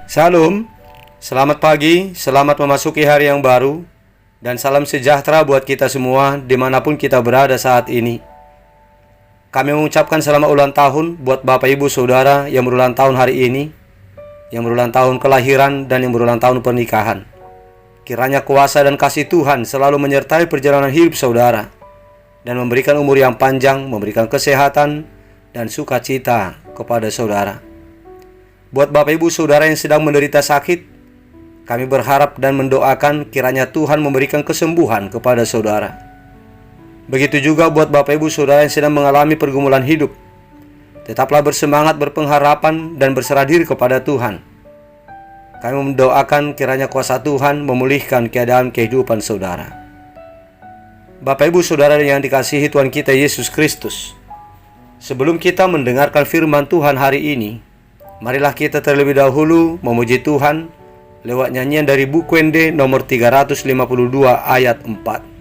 Shalom, selamat pagi, selamat memasuki hari yang baru, dan salam sejahtera buat kita semua dimanapun kita berada saat ini. Kami mengucapkan selamat ulang tahun buat Bapak Ibu Saudara yang berulang tahun hari ini, yang berulang tahun kelahiran dan yang berulang tahun pernikahan. Kiranya kuasa dan kasih Tuhan selalu menyertai perjalanan hidup saudara, dan memberikan umur yang panjang, memberikan kesehatan dan sukacita kepada saudara. Buat Bapak Ibu Saudara yang sedang menderita sakit, kami berharap dan mendoakan kiranya Tuhan memberikan kesembuhan kepada saudara. Begitu juga buat Bapak Ibu Saudara yang sedang mengalami pergumulan hidup. Tetaplah bersemangat, berpengharapan, dan berserah diri kepada Tuhan. Kami mendoakan kiranya kuasa Tuhan memulihkan keadaan kehidupan saudara. Bapak Ibu Saudara yang dikasihi Tuhan kita Yesus Kristus, sebelum kita mendengarkan firman Tuhan hari ini, marilah kita terlebih dahulu memuji Tuhan lewat nyanyian dari buku Ende nomor 352 ayat 4.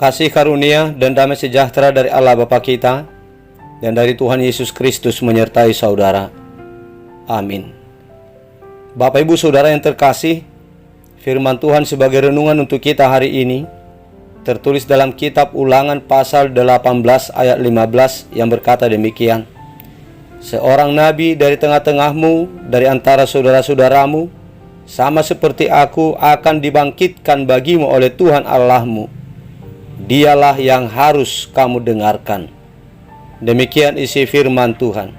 Kasih karunia dan damai sejahtera dari Allah Bapa kita dan dari Tuhan Yesus Kristus menyertai saudara. Amin. Bapak Ibu Saudara yang terkasih, firman Tuhan sebagai renungan untuk kita hari ini tertulis dalam kitab Ulangan pasal 18 ayat 15 yang berkata demikian. Seorang nabi dari tengah-tengahmu, dari antara saudara-saudaramu, sama seperti aku, akan dibangkitkan bagimu oleh Tuhan Allahmu. Dialah yang harus kamu dengarkan. Demikian isi firman Tuhan.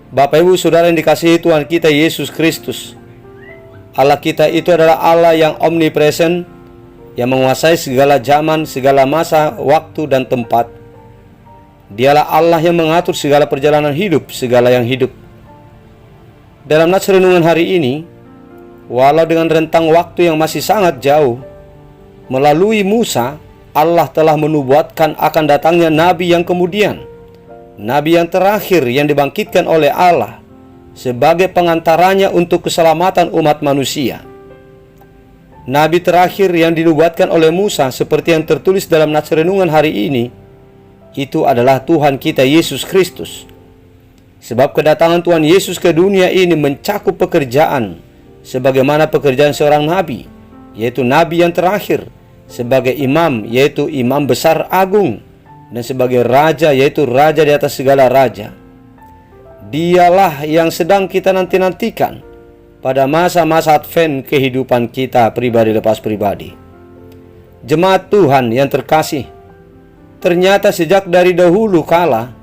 Bapak Ibu Saudara yang dikasihi Tuhan kita Yesus Kristus, Allah kita itu adalah Allah yang omnipresent, yang menguasai segala zaman, segala masa, waktu, dan tempat. Dialah Allah yang mengatur segala perjalanan hidup, segala yang hidup. Dalam nats renungan hari ini, walau dengan rentang waktu yang masih sangat jauh, melalui Musa, Allah telah menubuatkan akan datangnya Nabi yang kemudian, Nabi yang terakhir yang dibangkitkan oleh Allah sebagai pengantaranya untuk keselamatan umat manusia. Nabi terakhir yang dinubuatkan oleh Musa seperti yang tertulis dalam nats renungan hari ini, itu adalah Tuhan kita Yesus Kristus. Sebab kedatangan Tuhan Yesus ke dunia ini mencakup pekerjaan sebagaimana pekerjaan seorang nabi, yaitu nabi yang terakhir, sebagai imam, yaitu imam besar agung, dan sebagai raja, yaitu raja di atas segala raja. Dialah yang sedang kita nanti-nantikan pada masa-masa Advent kehidupan kita pribadi lepas pribadi. Jemaat Tuhan yang terkasih, ternyata sejak dari dahulu kala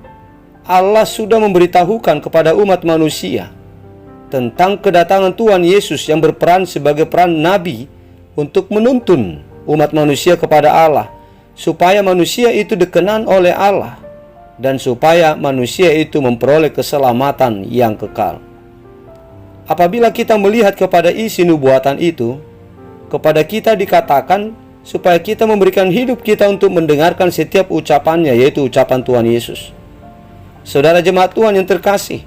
Allah sudah memberitahukan kepada umat manusia tentang kedatangan Tuhan Yesus yang berperan sebagai peran nabi untuk menuntun umat manusia kepada Allah, supaya manusia itu dikenan oleh Allah, dan supaya manusia itu memperoleh keselamatan yang kekal. Apabila kita melihat kepada isi nubuatan itu, kepada kita dikatakan supaya kita memberikan hidup kita untuk mendengarkan setiap ucapannya, yaitu ucapan Tuhan Yesus. Saudara jemaat Tuhan yang terkasih,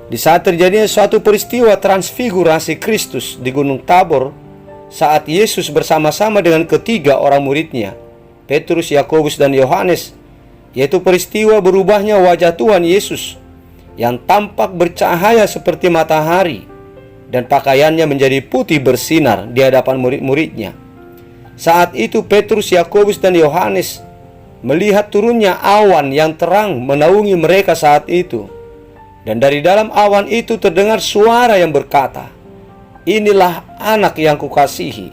di saat terjadinya suatu peristiwa transfigurasi Kristus di Gunung Tabor, saat Yesus bersama-sama dengan ketiga orang muridnya, Petrus, Yakobus, dan Yohanes, yaitu peristiwa berubahnya wajah Tuhan Yesus yang tampak bercahaya seperti matahari, dan pakaiannya menjadi putih bersinar di hadapan murid-muridnya. Saat itu Petrus, Yakobus, dan Yohanes melihat turunnya awan yang terang menaungi mereka saat itu. Dan dari dalam awan itu terdengar suara yang berkata, "Inilah anak yang kukasihi,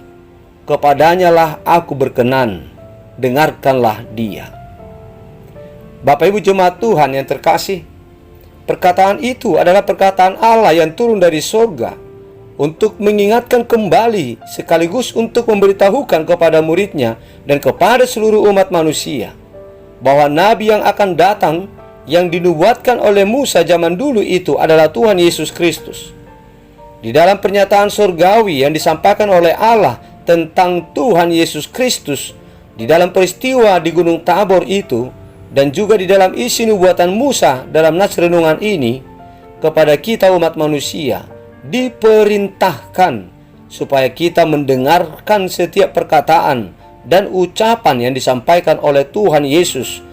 kepadanyalah aku berkenan, dengarkanlah dia." Bapak Ibu jemaat Tuhan yang terkasih, perkataan itu adalah perkataan Allah yang turun dari surga untuk mengingatkan kembali sekaligus untuk memberitahukan kepada muridnya dan kepada seluruh umat manusia bahwa Nabi yang akan datang yang dinubuatkan oleh Musa zaman dulu itu adalah Tuhan Yesus Kristus. Di dalam pernyataan surgawi yang disampaikan oleh Allah tentang Tuhan Yesus Kristus di dalam peristiwa di Gunung Tabor itu, dan juga di dalam isi nubuatan Musa dalam nas renungan ini, kepada kita umat manusia diperintahkan supaya kita mendengarkan setiap perkataan dan ucapan yang disampaikan oleh Tuhan Yesus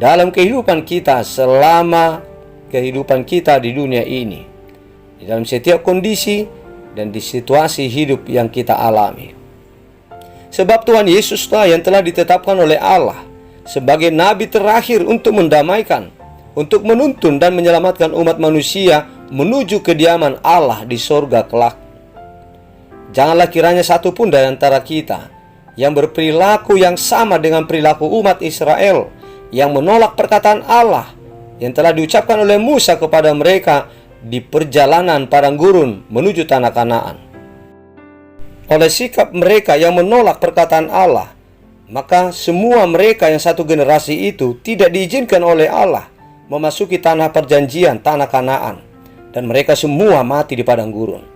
dalam kehidupan kita selama kehidupan kita di dunia ini, di dalam setiap kondisi dan di situasi hidup yang kita alami. Sebab Tuhan Yesuslah yang telah ditetapkan oleh Allah sebagai Nabi terakhir untuk mendamaikan, untuk menuntun dan menyelamatkan umat manusia menuju kediaman Allah di sorga kelak. Janganlah kiranya satu pun dari antara kita yang berperilaku yang sama dengan perilaku umat Israel yang menolak perkataan Allah yang telah diucapkan oleh Musa kepada mereka di perjalanan padang gurun menuju tanah Kanaan. Oleh sikap mereka yang menolak perkataan Allah, maka semua mereka yang satu generasi itu tidak diizinkan oleh Allah memasuki tanah perjanjian, tanah Kanaan, dan mereka semua mati di padang gurun.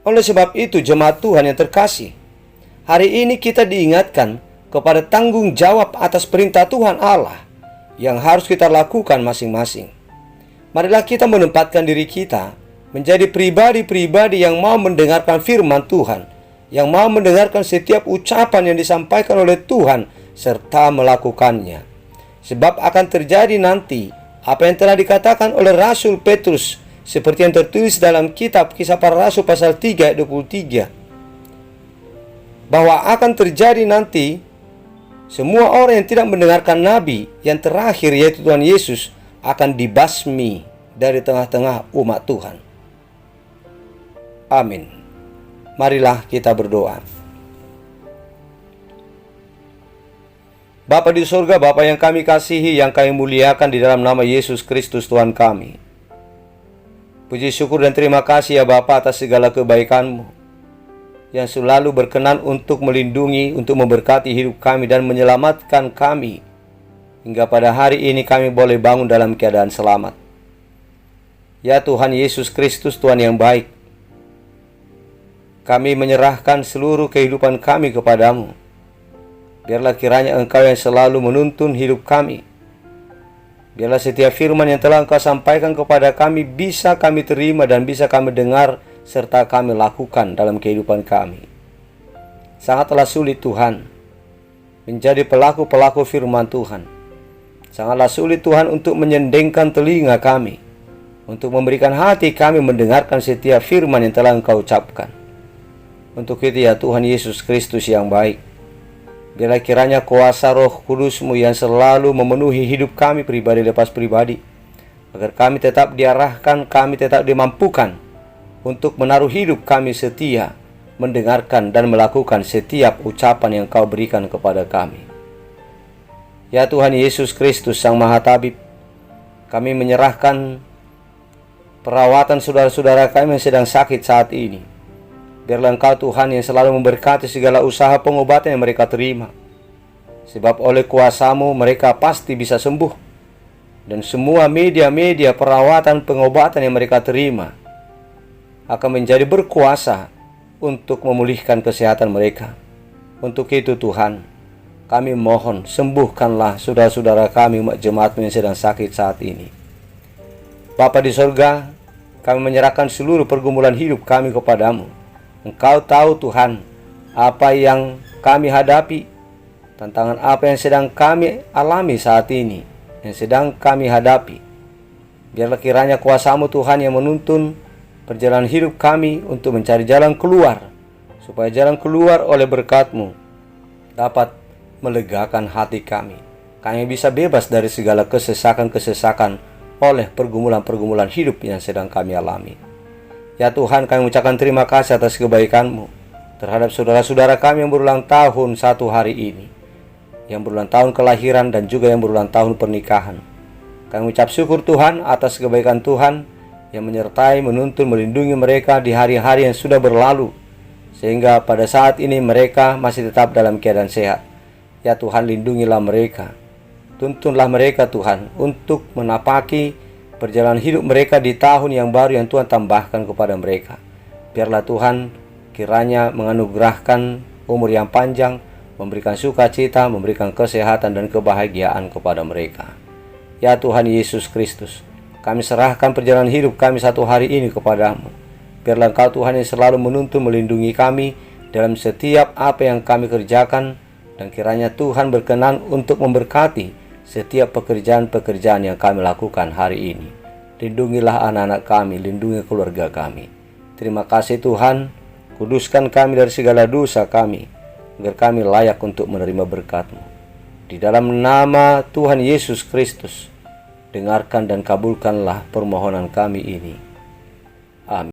Oleh sebab itu jemaat Tuhan yang terkasih, hari ini kita diingatkan kepada tanggung jawab atas perintah Tuhan Allah yang harus kita lakukan masing-masing. Marilah kita menempatkan diri kita menjadi pribadi-pribadi yang mau mendengarkan firman Tuhan, yang mau mendengarkan setiap ucapan yang disampaikan oleh Tuhan serta melakukannya. Sebab akan terjadi nanti apa yang telah dikatakan oleh Rasul Petrus, seperti yang tertulis dalam kitab Kisah Para Rasul pasal 3 ayat 23, bahwa akan terjadi nanti semua orang yang tidak mendengarkan Nabi yang terakhir, yaitu Tuhan Yesus, akan dibasmi dari tengah-tengah umat Tuhan. Amin. Marilah kita berdoa. Bapa di surga, Bapa yang kami kasihi, yang kami muliakan di dalam nama Yesus Kristus Tuhan kami. Puji syukur dan terima kasih ya Bapa atas segala kebaikan-Mu yang selalu berkenan untuk melindungi, untuk memberkati hidup kami dan menyelamatkan kami hingga pada hari ini kami boleh bangun dalam keadaan selamat. Ya Tuhan Yesus Kristus, Tuhan yang baik, kami menyerahkan seluruh kehidupan kami kepadamu. Biarlah kiranya Engkau yang selalu menuntun hidup kami. Biarlah setiap firman yang telah Engkau sampaikan kepada kami bisa kami terima dan bisa kami dengar serta kami lakukan dalam kehidupan kami. Sangatlah sulit Tuhan menjadi pelaku-pelaku firman Tuhan. Sangatlah sulit Tuhan untuk menyendengkan telinga kami, untuk memberikan hati kami mendengarkan setiap firman yang telah Engkau ucapkan. Untuk itu ya Tuhan Yesus Kristus yang baik, biarlah kiranya kuasa Roh Kudus-Mu yang selalu memenuhi hidup kami pribadi lepas pribadi, agar kami tetap diarahkan, kami tetap dimampukan untuk menaruh hidup kami setia, mendengarkan dan melakukan setiap ucapan yang Kau berikan kepada kami. Ya Tuhan Yesus Kristus Sang Maha Tabib, kami menyerahkan perawatan saudara-saudara kami yang sedang sakit saat ini. Biarlah Engkau Tuhan yang selalu memberkati segala usaha pengobatan yang mereka terima. Sebab oleh kuasa-Mu mereka pasti bisa sembuh. Dan semua media-media perawatan pengobatan yang mereka terima akan menjadi berkuasa untuk memulihkan kesehatan mereka. Untuk itu Tuhan, kami mohon sembuhkanlah saudara-saudara kami jemaat-Mu yang sedang sakit saat ini. Bapa di surga, kami menyerahkan seluruh pergumulan hidup kami kepadamu. Engkau tahu Tuhan apa yang kami hadapi, tantangan apa yang sedang kami alami saat ini, yang sedang kami hadapi. Biarlah kiranya kuasa-Mu Tuhan yang menuntun perjalanan hidup kami untuk mencari jalan keluar, supaya jalan keluar oleh berkat-Mu dapat melegakan hati kami. Kami bisa bebas dari segala kesesakan-kesesakan oleh pergumulan-pergumulan hidup yang sedang kami alami. Ya Tuhan, kami mengucapkan terima kasih atas kebaikan-Mu terhadap saudara-saudara kami yang berulang tahun satu hari ini, yang berulang tahun kelahiran dan juga yang berulang tahun pernikahan. Kami ucap syukur Tuhan atas kebaikan Tuhan yang menyertai, menuntun, melindungi mereka di hari-hari yang sudah berlalu, sehingga pada saat ini mereka masih tetap dalam keadaan sehat. Ya Tuhan, lindungilah mereka, tuntunlah mereka Tuhan untuk menapaki perjalanan hidup mereka di tahun yang baru yang Tuhan tambahkan kepada mereka. Biarlah Tuhan kiranya menganugerahkan umur yang panjang, memberikan sukacita, memberikan kesehatan dan kebahagiaan kepada mereka. Ya Tuhan Yesus Kristus, kami serahkan perjalanan hidup kami satu hari ini kepadamu. Biarlah Engkau Tuhan yang selalu menuntun, melindungi kami dalam setiap apa yang kami kerjakan, dan kiranya Tuhan berkenan untuk memberkati setiap pekerjaan-pekerjaan yang kami lakukan hari ini. Lindungilah anak-anak kami, lindungi keluarga kami. Terima kasih Tuhan, kuduskan kami dari segala dosa kami, agar kami layak untuk menerima berkat-Mu. Di dalam nama Tuhan Yesus Kristus, dengarkan dan kabulkanlah permohonan kami ini. Amin.